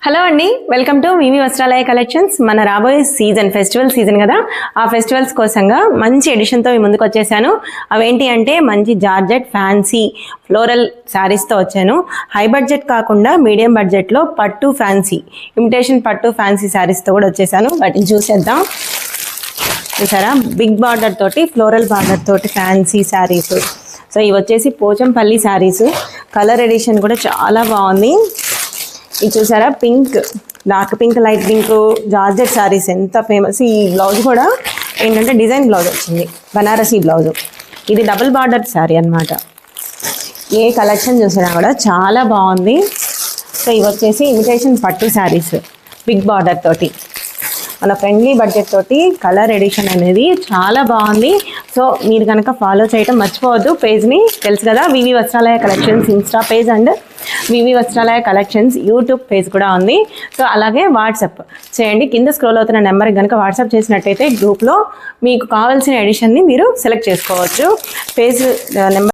Hello అండి, welcome to V V Vastralaya collections. మన రాబోయే సీజన్ ఫెస్టివల్ సీజన్ కదా, ఆ ఫెస్టివల్స్ కోసంగా మంచి ఎడిషన్తో మీ ముందుకు వచ్చేసాను. అవేంటి అంటే మంచి జార్జెట్ ఫ్యాన్సీ ఫ్లోరల్ శారీస్తో వచ్చాను. హై బడ్జెట్ కాకుండా మీడియం బడ్జెట్లో పట్టు ఫ్యాన్సీ ఇమిటేషన్ పట్టు ఫ్యాన్సీ శారీస్తో కూడా వచ్చేసాను. వాటిని చూసేద్దాం. చూసారా, బిగ్ బార్డర్ తోటి ఫ్లోరల్ బార్డర్ తోటి ఫ్యాన్సీ శారీస్. సో ఇవి వచ్చేసి పోచంపల్లి శారీస్. కలర్ ఎడిషన్ కూడా చాలా బాగుంది. ఇది చూసారా, pink, dark pink, light pink georgette saris ఎంత ఫేమస్. ఈ బ్లౌజ్ కూడా ఏంటంటే డిజైన్ బ్లౌజ్ వచ్చింది, బనారసీ బ్లౌజ్. ఇది డబుల్ బార్డర్ శారీ అనమాట. ఏ కలెక్షన్ చూసినా కూడా చాలా బాగుంది. సో ఇవి వచ్చేసి ఇమిటేషన్ పట్టు శారీస్ బిగ్ బార్డర్ తోటి, మన ఫ్రెండ్లీ బడ్జెట్ తోటి కలర్ ఎడిషన్ అనేది చాలా బాగుంది. సో మీరు కనుక ఫాలో చేయటం మర్చిపోవద్దు పేజ్ని. తెలుసు కదా, VV Vastralaya collections insta page and VV Vastralaya collections YouTube page కూడా ఉంది. సో అలాగే వాట్సాప్ చేయండి. కింద స్క్రోల్ అవుతున్న నెంబర్కి కనుక వాట్సాప్ చేసినట్టయితే గ్రూప్లో మీకు కావాల్సిన ఎడిషన్ని మీరు సెలెక్ట్ చేసుకోవచ్చు. Page number